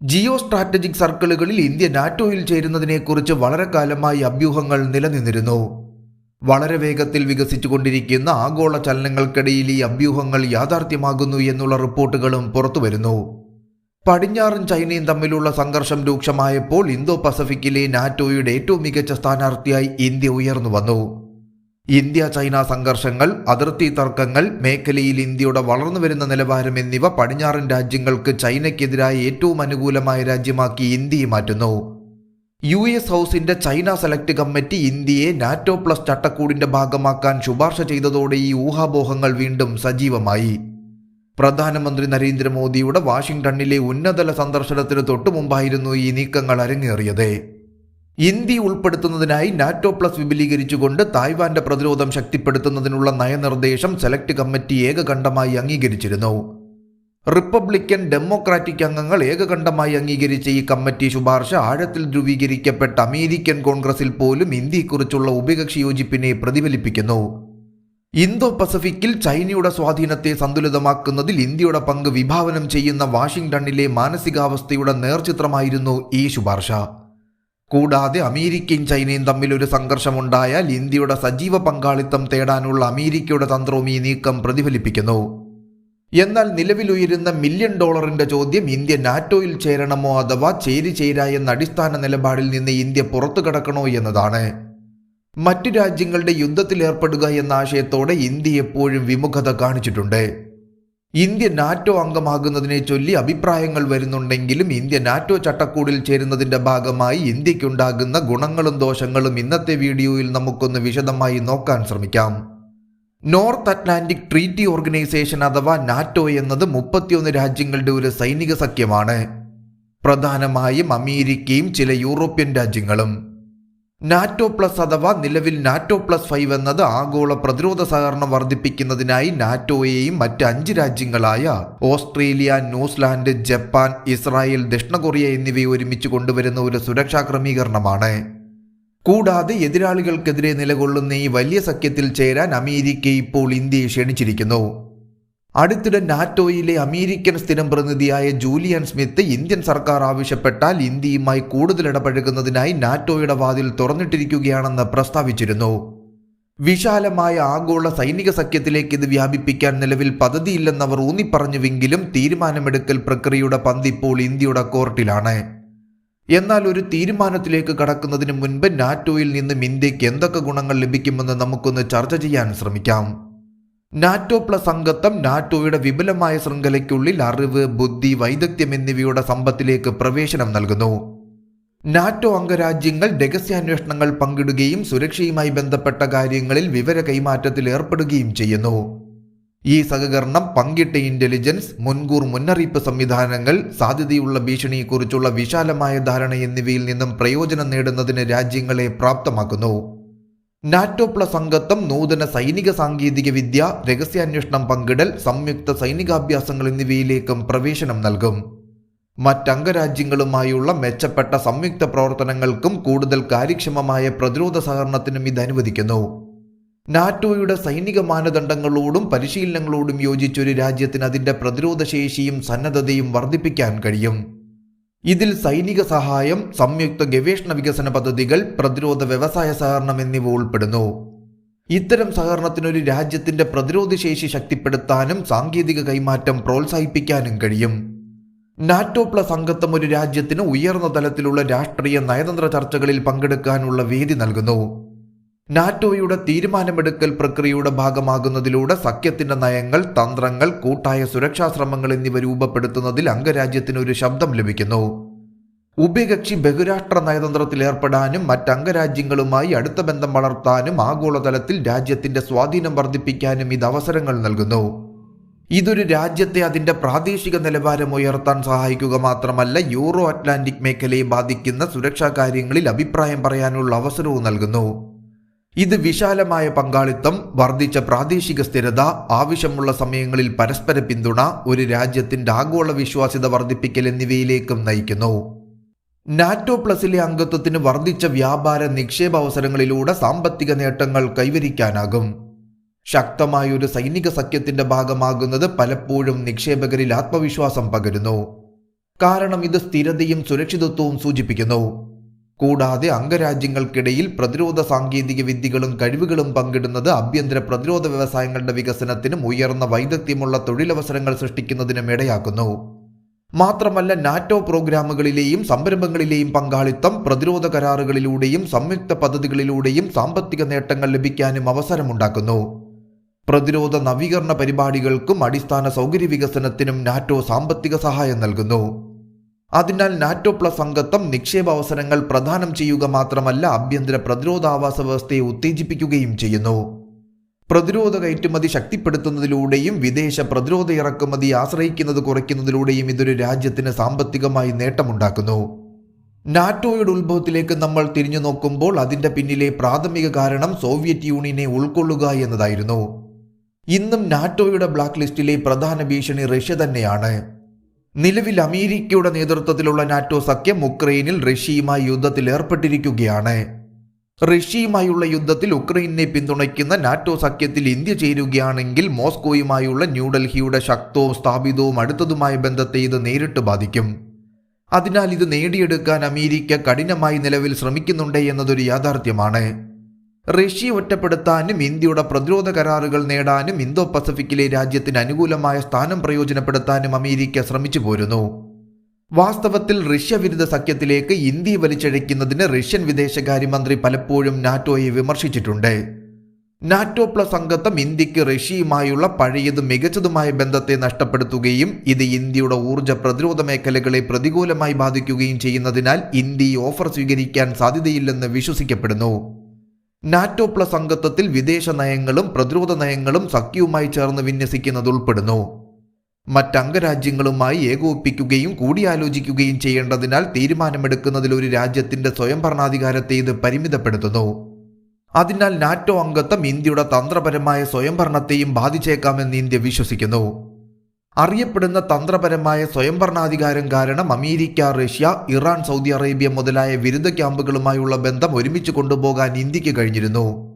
Jio strategic സർക്കിളുകളിൽ India നാറ്റോയിൽ ചേരുന്നതിനെക്കുറിച്ച് വളരെ കാലമായി അഭ്യൂഹങ്ങൾ നിലനിന്നിരുന്നു. വളരെ വേഗത്തിൽ വികസിച്ചുകൊണ്ടിരിക്കുന്ന ആഗോള ചലനങ്ങൾക്കിടയിൽ ഈ അഭ്യൂഹങ്ങൾ യാഥാർത്ഥ്യമാകുന്നു എന്നുള്ള റിപ്പോർട്ടുകളും പുറത്തുവരുന്നു. പടിഞ്ഞാറൻ ചൈനയും തമ്മിലുള്ള സംഘർഷം രൂക്ഷമായപ്പോൾ ഇന്തോ പസഫിക്കിലെ നാറ്റോയുടെ ഏറ്റവും മികച്ച സ്ഥാനാർത്ഥിയായി ഇന്ത്യ ഉയർന്നു വന്നു. ഇന്ത്യ ചൈന സംഘർഷങ്ങൾ, അതിർത്തി തർക്കങ്ങൾ, മേഖലയിൽ ഇന്ത്യയുടെ വളർന്നുവരുന്ന നിലവാരം എന്നിവ പടിഞ്ഞാറൻ രാജ്യങ്ങൾക്ക് ചൈനയ്ക്കെതിരായ ഏറ്റവും അനുകൂലമായ രാജ്യമാക്കി ഇന്ത്യയെ മാറ്റുന്നു. US ഹൗസിന്റെ ചൈന സെലക്ട് കമ്മിറ്റി ഇന്ത്യയെ നാറ്റോ പ്ലസ് ചട്ടക്കൂടിന്റെ ഭാഗമാക്കാൻ ശുപാർശ ചെയ്തതോടെ ഈ ഊഹാപോഹങ്ങൾ വീണ്ടും സജീവമായി. പ്രധാനമന്ത്രി നരേന്ദ്രമോദിയുടെ വാഷിംഗ്ടണിലെ ഉന്നതതല സന്ദർശനത്തിന് തൊട്ടുമുമ്പായിരുന്നു ഈ നീക്കങ്ങൾ അരങ്ങേറിയത്. ഇന്ത്യ ഉൾപ്പെടുത്തുന്നതിനായി നാറ്റോ പ്ലസ് വിപുലീകരിച്ചുകൊണ്ട് തായ്വാന്റെ പ്രതിരോധം ശക്തിപ്പെടുത്തുന്നതിനുള്ള നയനിർദ്ദേശം സെലക്ട് കമ്മിറ്റി ഏകകണ്ഠമായി അംഗീകരിച്ചിരുന്നു. റിപ്പബ്ലിക്കൻ, ഡെമോക്രാറ്റിക് അംഗങ്ങൾ ഏകകണ്ഠമായി അംഗീകരിച്ച ഈ കമ്മിറ്റി ശുപാർശ ആഴത്തിൽ ധ്രുവീകരിക്കപ്പെട്ട അമേരിക്കൻ കോൺഗ്രസിൽ പോലും ഇന്ത്യയെക്കുറിച്ചുള്ള ഉഭയകക്ഷി യോജിപ്പിനെ പ്രതിഫലിപ്പിക്കുന്നു. ഇന്തോ പസഫിക്കിൽ ചൈനയുടെ സ്വാധീനത്തെ സന്തുലിതമാക്കുന്നതിൽ ഇന്ത്യയുടെ പങ്ക് വിഭാവനം ചെയ്യുന്ന വാഷിംഗ്ടണിലെ മാനസികാവസ്ഥയുടെ നേർചിത്രമായിരുന്നു ഈ ശുപാർശ. കൂടാതെ അമേരിക്കയും ചൈനയും തമ്മിൽ ഒരു സംഘർഷമുണ്ടായാൽ ഇന്ത്യയുടെ സജീവ പങ്കാളിത്തം തേടാനുള്ള അമേരിക്കയുടെ തന്ത്രവും ഈ നീക്കം പ്രതിഫലിപ്പിക്കുന്നു. എന്നാൽ നിലവിലുയരുന്ന $1 മില്യൺ ചോദ്യം ഇന്ത്യ നാറ്റോയിൽ ചേരണമോ അഥവാ ചേരാ എന്ന അടിസ്ഥാന നിലപാടിൽ നിന്ന് ഇന്ത്യ പുറത്തു കടക്കണോ എന്നതാണ്. മറ്റു രാജ്യങ്ങളുടെ യുദ്ധത്തിൽ ഏർപ്പെടുക എന്ന ആശയത്തോടെ ഇന്ത്യ എപ്പോഴും വിമുഖത കാണിച്ചിട്ടുണ്ട്. ഇന്ത്യ നാറ്റോ അംഗമാകുന്നതിനെ ചൊല്ലി അഭിപ്രായങ്ങൾ വരുന്നുണ്ടെങ്കിലും ഇന്ത്യ നാറ്റോ ചട്ടക്കൂടിൽ ചേരുന്നതിന്റെ ഭാഗമായി ഇന്ത്യക്കുണ്ടാകുന്ന ഗുണങ്ങളും ദോഷങ്ങളും ഇന്നത്തെ വീഡിയോയിൽ നമുക്കൊന്ന് വിശദമായി നോക്കാൻ ശ്രമിക്കാം. നോർത്ത് അറ്റ്ലാന്റിക് ട്രീറ്റി ഓർഗനൈസേഷൻ അഥവാ നാറ്റോ എന്നത് 31 രാജ്യങ്ങളുടെ ഒരു സൈനിക സഖ്യമാണ്. പ്രധാനമായും അമേരിക്കയും ചില യൂറോപ്യൻ രാജ്യങ്ങളും. നാറ്റോ പ്ലസ് അഥവാ നിലവിൽ നാറ്റോ പ്ലസ് 5 എന്നത് ആഗോള പ്രതിരോധ സഹകരണം വർദ്ധിപ്പിക്കുന്നതിനായി നാറ്റോയെയും മറ്റ് 5 രാജ്യങ്ങളായ ഓസ്ട്രേലിയ, ന്യൂസിലാൻഡ്, ജപ്പാൻ, ഇസ്രായേൽ, ദക്ഷിണ കൊറിയ എന്നിവയെ ഒരുമിച്ച് കൊണ്ടുവരുന്ന ഒരു സുരക്ഷാ ക്രമീകരണമാണ്. കൂടാതെ എതിരാളികൾക്കെതിരെ നിലകൊള്ളുന്ന ഈ വലിയ സഖ്യത്തിൽ ചേരാൻ അമേരിക്ക ഇപ്പോൾ ഇന്ത്യയെ ക്ഷണിച്ചിരിക്കുന്നു. അടുത്തിടെ നാറ്റോയിലെ അമേരിക്കൻ സ്ഥിരം പ്രതിനിധിയായ ജൂലിയൻ സ്മിത്ത് ഇന്ത്യൻ സർക്കാർ ആവശ്യപ്പെട്ടാൽ ഇന്ത്യയുമായി കൂടുതൽ ഇടപഴകുന്നതിനായി നാറ്റോയുടെ വാതിൽ തുറന്നിട്ടിരിക്കുകയാണെന്ന് പ്രസ്താവിച്ചിരുന്നു. വിശാലമായ ആഗോള സൈനിക സഖ്യത്തിലേക്ക് ഇത് വ്യാപിപ്പിക്കാൻ നിലവിൽ പദ്ധതിയില്ലെന്നവർ ഊന്നിപ്പറഞ്ഞുവെങ്കിലും തീരുമാനമെടുക്കൽ പ്രക്രിയയുടെ പന്തിപ്പോൾ ഇന്ത്യയുടെ കോർട്ടിലാണ്. എന്നാൽ ഒരു തീരുമാനത്തിലേക്ക് കടക്കുന്നതിന് മുൻപ് നാറ്റോയിൽ നിന്നും ഇന്ത്യക്ക് എന്തൊക്കെ ഗുണങ്ങൾ ലഭിക്കുമെന്ന് നമുക്കൊന്ന് ചർച്ച ചെയ്യാൻ ശ്രമിക്കാം. നാറ്റോ പ്ലസ് അംഗത്വം നാറ്റോയുടെ വിപുലമായ ശൃംഖലയ്ക്കുള്ളിൽ അറിവ്, ബുദ്ധി, വൈദഗ്ധ്യം എന്നിവയുടെ സമ്പത്തിലേക്ക് പ്രവേശനം നൽകുന്നു. നാറ്റോ അംഗരാജ്യങ്ങൾ രഹസ്യാന്വേഷണങ്ങൾ പങ്കിടുകയും സുരക്ഷയുമായി ബന്ധപ്പെട്ട കാര്യങ്ങളിൽ വിവര കൈമാറ്റത്തിൽ ഏർപ്പെടുകയും ചെയ്യുന്നു. ഈ സഹകരണം പങ്കിട്ട ഇന്റലിജൻസ്, മുൻകൂർ മുന്നറിയിപ്പ് സംവിധാനങ്ങൾ, സാധ്യതയുള്ള ഭീഷണിയെക്കുറിച്ചുള്ള വിശാലമായ ധാരണ എന്നിവയിൽ നിന്നും പ്രയോജനം നേടുന്നതിന് രാജ്യങ്ങളെ പ്രാപ്തമാക്കുന്നു. നാറ്റോ പ്ലസ് അംഗത്വം നൂതന സൈനിക സാങ്കേതിക വിദ്യ, രഹസ്യാന്വേഷണം പങ്കിടൽ, സംയുക്ത സൈനികാഭ്യാസങ്ങൾ എന്നിവയിലേക്കും പ്രവേശനം നൽകും. മറ്റംഗരാജ്യങ്ങളുമായുള്ള മെച്ചപ്പെട്ട സംയുക്ത പ്രവർത്തനങ്ങൾക്കും കൂടുതൽ കാര്യക്ഷമമായ പ്രതിരോധ സഹകരണത്തിനും ഇത് അനുവദിക്കുന്നു. നാറ്റോയുടെ സൈനിക മാനദണ്ഡങ്ങളോടും പരിശീലനങ്ങളോടും യോജിച്ചൊരു രാജ്യത്തിന് അതിന്റെ പ്രതിരോധ ശേഷിയും സന്നദ്ധതയും വർദ്ധിപ്പിക്കാൻ കഴിയും. ഇതിൽ സൈനിക സഹായം, സംയുക്ത ഗവേഷണ വികസന പദ്ധതികൾ, പ്രതിരോധ വ്യവസായ സഹകരണം എന്നിവ ഉൾപ്പെടുന്നു. ഇത്തരം സഹകരണത്തിനൊരു രാജ്യത്തിന്റെ പ്രതിരോധ ശേഷി ശക്തിപ്പെടുത്താനും സാങ്കേതിക കൈമാറ്റം പ്രോത്സാഹിപ്പിക്കാനും കഴിയും. നാറ്റോ പ്ലസ് അംഗത്വം ഒരു രാജ്യത്തിന് ഉയർന്ന തലത്തിലുള്ള രാഷ്ട്രീയ നയതന്ത്ര ചർച്ചകളിൽ പങ്കെടുക്കാനുള്ള വേദി നൽകുന്നു. നാറ്റോയുടെ തീരുമാനമെടുക്കൽ പ്രക്രിയയുടെ ഭാഗമാകുന്നതിലൂടെ സഖ്യത്തിന്റെ നയങ്ങൾ, തന്ത്രങ്ങൾ, കൂട്ടായ സുരക്ഷാ ശ്രമങ്ങൾ എന്നിവ രൂപപ്പെടുത്തുന്നതിൽ അംഗരാജ്യത്തിന് ഒരു ശബ്ദം ലഭിക്കുന്നു. ഉഭയകക്ഷി ബഹുരാഷ്ട്ര നയതന്ത്രത്തിൽ ഏർപ്പെടാനും മറ്റംഗരാജ്യങ്ങളുമായി അടുത്ത ബന്ധം വളർത്താനും ആഗോളതലത്തിൽ രാജ്യത്തിന്റെ സ്വാധീനം വർദ്ധിപ്പിക്കാനും ഇത് അവസരങ്ങൾ നൽകുന്നു. ഇതൊരു രാജ്യത്തെ അതിന്റെ പ്രാദേശിക നിലവാരം ഉയർത്താൻ സഹായിക്കുക മാത്രമല്ല, യൂറോ അറ്റ്ലാന്റിക് മേഖലയെ ബാധിക്കുന്ന സുരക്ഷാ കാര്യങ്ങളിൽ അഭിപ്രായം പറയാനുള്ള അവസരവും നൽകുന്നു. ഇത് വിശാലമായ പങ്കാളിത്തം, വർദ്ധിച്ച പ്രാദേശിക സ്ഥിരത, ആവശ്യമുള്ള സമയങ്ങളിൽ പരസ്പര പിന്തുണ, ഒരു രാജ്യത്തിന്റെ ആഗോള വിശ്വാസ്യത വർദ്ധിപ്പിക്കൽ എന്നിവയിലേക്കും നയിക്കുന്നു. നാറ്റോ പ്ലസിലെ അംഗത്വത്തിന് വർദ്ധിച്ച വ്യാപാര നിക്ഷേപ അവസരങ്ങളിലൂടെ സാമ്പത്തിക നേട്ടങ്ങൾ കൈവരിക്കാനാകും. ശക്തമായൊരു സൈനിക സഖ്യത്തിന്റെ ഭാഗമാകുന്നത് പലപ്പോഴും നിക്ഷേപകരിൽ ആത്മവിശ്വാസം പകരുന്നു. കാരണം ഇത് സ്ഥിരതയും സുരക്ഷിതത്വവും സൂചിപ്പിക്കുന്നു. കൂടാതെ അംഗരാജ്യങ്ങൾക്കിടയിൽ പ്രതിരോധ സാങ്കേതിക വിദ്യകളും കഴിവുകളും പങ്കിടുന്നത് ആഭ്യന്തര പ്രതിരോധ വ്യവസായങ്ങളുടെ വികസനത്തിനും ഉയർന്ന വൈദഗ്ധ്യമുള്ള തൊഴിലവസരങ്ങൾ സൃഷ്ടിക്കുന്നതിനും ഇടയാക്കുന്നു. മാത്രമല്ല, നാറ്റോ പ്രോഗ്രാമുകളിലെയും സംരംഭങ്ങളിലെയും പങ്കാളിത്തം പ്രതിരോധ കരാറുകളിലൂടെയും സംയുക്ത പദ്ധതികളിലൂടെയും സാമ്പത്തിക നേട്ടങ്ങൾ ലഭിക്കാനും അവസരമുണ്ടാക്കുന്നു. പ്രതിരോധ നവീകരണ പരിപാടികൾക്കും അടിസ്ഥാന സൗകര്യ വികസനത്തിനും നാറ്റോ സാമ്പത്തിക സഹായം നൽകുന്നു. അതിനാൽ നാറ്റോ പ്ലസ് അംഗത്വം നിക്ഷേപ അവസരങ്ങൾ പ്രദാനം ചെയ്യുക മാത്രമല്ല, ആഭ്യന്തര പ്രതിരോധ ആവാസ വ്യവസ്ഥയെ ഉത്തേജിപ്പിക്കുകയും ചെയ്യുന്നു. പ്രതിരോധ കയറ്റുമതി ശക്തിപ്പെടുത്തുന്നതിലൂടെയും വിദേശ പ്രതിരോധ ഇറക്കുമതി ആശ്രയിക്കുന്നത് കുറയ്ക്കുന്നതിലൂടെയും ഇതൊരു രാജ്യത്തിന് സാമ്പത്തികമായി നേട്ടമുണ്ടാക്കുന്നു. നാറ്റോയുടെ ഉത്ഭവത്തിലേക്ക് നമ്മൾ തിരിഞ്ഞു നോക്കുമ്പോൾ അതിന്റെ പിന്നിലെ പ്രാഥമിക കാരണം സോവിയറ്റ് യൂണിയനെ ഉൾക്കൊള്ളുക എന്നതായിരുന്നു. ഇന്നും നാറ്റോയുടെ ബ്ലാക്ക് ലിസ്റ്റിലെ പ്രധാന ഭീഷണി റഷ്യ തന്നെയാണ്. നിലവിൽ അമേരിക്കയുടെ നേതൃത്വത്തിലുള്ള നാറ്റോ സഖ്യം ഉക്രൈനിൽ റഷ്യയുമായി യുദ്ധത്തിൽ ഏർപ്പെട്ടിരിക്കുകയാണ്. റഷ്യയുമായുള്ള യുദ്ധത്തിൽ ഉക്രൈനെ പിന്തുണയ്ക്കുന്ന നാറ്റോ സഖ്യത്തിൽ ഇന്ത്യ ചേരുകയാണെങ്കിൽ മോസ്കോയുമായുള്ള ന്യൂഡൽഹിയുടെ ശക്തവും സ്ഥാപിതവും അടുത്തതുമായ ബന്ധത്തെ ഇത് നേരിട്ട് ബാധിക്കും. അതിനാൽ ഇത് നേടിയെടുക്കാൻ അമേരിക്ക കഠിനമായി നിലവിൽ ശ്രമിക്കുന്നുണ്ട് എന്നതൊരു യാഥാർത്ഥ്യമാണ്. റഷ്യയെ ഒറ്റപ്പെടുത്താനും ഇന്ത്യയുടെ പ്രതിരോധ കരാറുകൾ നേടാനും ഇന്തോ പസഫിക്കിലെ രാജ്യത്തിന് അനുകൂലമായ സ്ഥാനം പ്രയോജനപ്പെടുത്താനും അമേരിക്ക ശ്രമിച്ചു പോരുന്നു. വാസ്തവത്തിൽ റഷ്യ വിരുദ്ധ സഖ്യത്തിലേക്ക് ഇന്ത്യയെ വലിച്ചഴയ്ക്കുന്നതിന് റഷ്യൻ വിദേശകാര്യമന്ത്രി പലപ്പോഴും നാറ്റോയെ വിമർശിച്ചിട്ടുണ്ട്. നാറ്റോ പ്ലസ് അംഗത്വം ഇന്ത്യക്ക് റഷ്യയുമായുള്ള പഴയതും മികച്ചതുമായ ബന്ധത്തെ നഷ്ടപ്പെടുത്തുകയും ഇത് ഇന്ത്യയുടെ ഊർജ്ജ പ്രതിരോധ മേഖലകളെ പ്രതികൂലമായി ബാധിക്കുകയും ചെയ്യുന്നതിനാൽ ഇന്ത്യ ഈ ഓഫർ സ്വീകരിക്കാൻ സാധ്യതയില്ലെന്ന് വിശ്വസിക്കപ്പെടുന്നു. നാറ്റോ പ്ലസ് അംഗത്വത്തിൽ വിദേശ നയങ്ങളും പ്രതിരോധ നയങ്ങളും സഖ്യവുമായി ചേർന്ന് വിന്യസിക്കുന്നത് ഉൾപ്പെടുന്നു. മറ്റംഗരാജ്യങ്ങളുമായി ഏകോപിപ്പിക്കുകയും കൂടിയാലോചിക്കുകയും ചെയ്യേണ്ടതിനാൽ തീരുമാനമെടുക്കുന്നതിൽ ഒരു രാജ്യത്തിന്റെ സ്വയംഭരണാധികാരത്തെ ഇത് പരിമിതപ്പെടുത്തുന്നു. അതിനാൽ നാറ്റോ അംഗത്വം ഇന്ത്യയുടെ തന്ത്രപരമായ സ്വയംഭരണത്തെയും ബാധിച്ചേക്കാമെന്ന് ഇന്ത്യ വിശ്വസിക്കുന്നു. അറിയപ്പെടുന്ന തന്ത്രപരമായ സ്വയംഭരണാധികാരം കാരണം America, Russia, Iran, Saudi Arabia മുതലായ വിരുദ്ധ ക്യാമ്പുകളുമായുള്ള ബന്ധം ഒരുമിച്ച് കൊണ്ടുപോകാൻ ഇന്ത്യക്ക് കഴിഞ്ഞിരുന്നു.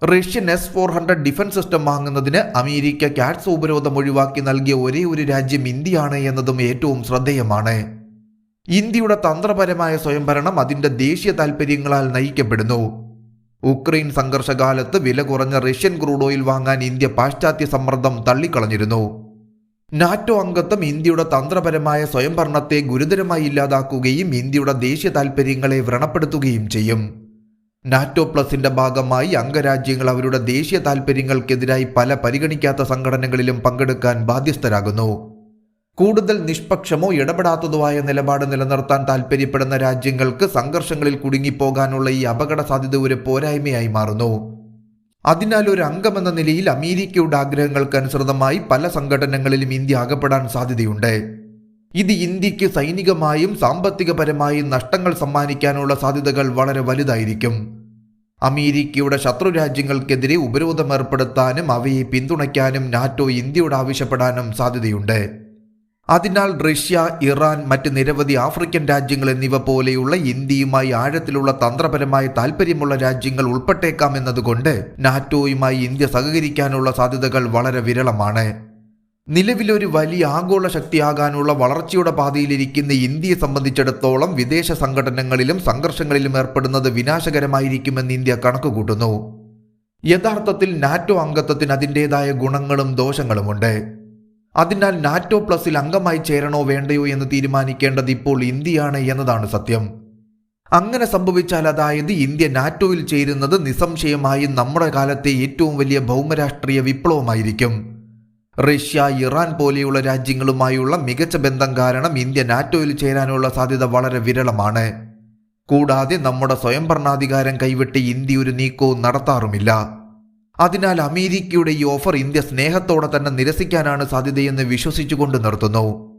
റഷ്യൻ S-400 ഡിഫൻസ് സിസ്റ്റം വാങ്ങുന്നതിന് അമേരിക്ക കാറ്റ്സ് ഉപരോധം ഒഴിവാക്കി നൽകിയ ഒരേ ഒരു രാജ്യം ഇന്ത്യയാണ് എന്നതും ഏറ്റവും ശ്രദ്ധേയമാണ്. ഇന്ത്യയുടെ തന്ത്രപരമായ സ്വയംഭരണം അതിന്റെ ദേശീയ താൽപര്യങ്ങളാൽ നയിക്കപ്പെടുന്നു. ഉക്രൈൻ സംഘർഷകാലത്ത് വില കുറഞ്ഞ റഷ്യൻ ക്രൂഡ് ഓയിൽ വാങ്ങാൻ ഇന്ത്യ പാശ്ചാത്യ സമ്മർദ്ദം തള്ളിക്കളഞ്ഞിരുന്നു. നാറ്റോ അംഗത്വം ഇന്ത്യയുടെ തന്ത്രപരമായ സ്വയംഭരണത്തെ ഗുരുതരമായി ഇല്ലാതാക്കുകയും ഇന്ത്യയുടെ ദേശീയ താൽപര്യങ്ങളെ വ്രണപ്പെടുത്തുകയും ചെയ്യും. നാറ്റോ പ്ലസിന്റെ ഭാഗമായി അംഗരാജ്യങ്ങൾ അവരുടെ ദേശീയ താൽപര്യങ്ങൾക്കെതിരായി പല പരിഗണിക്കാത്ത സംഘടനകളിലും പങ്കെടുക്കാൻ ബാധ്യസ്ഥരാകുന്നു. കൂടുതൽ നിഷ്പക്ഷമോ ഇടപെടാത്തതോ ആയ നിലപാട് നിലനിർത്താൻ താൽപര്യപ്പെടുന്ന രാജ്യങ്ങൾക്ക് സംഘർഷങ്ങളിൽ കുടുങ്ങിപ്പോകാനുള്ള ഈ അപകട സാധ്യത ഒരു പോരായ്മയായി മാറുന്നു. അതിനാൽ ഒരു അംഗമെന്ന നിലയിൽ അമേരിക്കയുടെ ആഗ്രഹങ്ങൾക്കനുസൃതമായി പല സംഘടനകളിലും ഇന്ത്യ അകപ്പെടാൻ സാധ്യതയുണ്ട്. ഇത് ഇന്ത്യക്ക് സൈനികമായും സാമ്പത്തികപരമായും നഷ്ടങ്ങൾ സമ്മാനിക്കാനുള്ള സാധ്യതകൾ വളരെ വലുതായിരിക്കും. അമേരിക്കയുടെ ശത്രു രാജ്യങ്ങൾക്കെതിരെ ഉപരോധം ഏർപ്പെടുത്താനും അവയെ പിന്തുണയ്ക്കാനും നാറ്റോ ഇന്ത്യയോട് ആവശ്യപ്പെടാനും സാധ്യതയുണ്ട്. അതിനാൽ റഷ്യ, ഇറാൻ, മറ്റ് നിരവധി ആഫ്രിക്കൻ രാജ്യങ്ങൾ എന്നിവ പോലെയുള്ള ഇന്ത്യയുമായി ആഴത്തിലുള്ള തന്ത്രപരമായ താൽപ്പര്യമുള്ള രാജ്യങ്ങൾ ഉൾപ്പെട്ടേക്കാമെന്നതുകൊണ്ട് നാറ്റോയുമായി ഇന്ത്യ സഹകരിക്കാനുള്ള സാധ്യതകൾ വളരെ വിരളമാണ്. നിലവിലൊരു വലിയ ആഗോള ശക്തിയാകാനുള്ള വളർച്ചയുടെ പാതയിലിരിക്കുന്ന ഇന്ത്യയെ സംബന്ധിച്ചിടത്തോളം വിദേശ സംഘടനകളിലും സംഘർഷങ്ങളിലും ഏർപ്പെടുന്നത് വിനാശകരമായിരിക്കുമെന്ന് ഇന്ത്യ കണക്കുകൂട്ടുന്നു. യഥാർത്ഥത്തിൽ നാറ്റോ അംഗത്വത്തിന് അതിൻ്റെതായ ഗുണങ്ങളും ദോഷങ്ങളുമുണ്ട്. അതിനാൽ നാറ്റോ പ്ലസിൽ അംഗമായി ചേരണോ വേണ്ടയോ എന്ന് തീരുമാനിക്കേണ്ടത് ഇപ്പോൾ ഇന്ത്യയാണ് എന്നതാണ് സത്യം. അങ്ങനെ സംഭവിച്ചാൽ, അതായത് ഇന്ത്യ നാറ്റോയിൽ ചേരുന്നത് നിസ്സംശയമായും നമ്മുടെ കാലത്തെ ഏറ്റവും വലിയ ഭൗമരാഷ്ട്രീയ വിപ്ലവമായിരിക്കും. റഷ്യ, ഇറാൻ പോലെയുള്ള രാജ്യങ്ങളുമായുള്ള മികച്ച ബന്ധം കാരണം ഇന്ത്യ നാറ്റോയിൽ ചേരാനുള്ള സാധ്യത വളരെ വിരളമാണ്. കൂടാതെ നമ്മുടെ സ്വയംഭരണാധികാരം കൈവിട്ട് ഇന്ത്യ ഒരു നീക്കവും നടത്താറുമില്ല. അതിനാൽ അമേരിക്കയുടെ ഈ ഓഫർ ഇന്ത്യ സ്നേഹത്തോടെ തന്നെ നിരസിക്കാനാണ് സാധ്യതയെന്ന് വിശ്വസിച്ചുകൊണ്ട് നിർത്തുന്നു.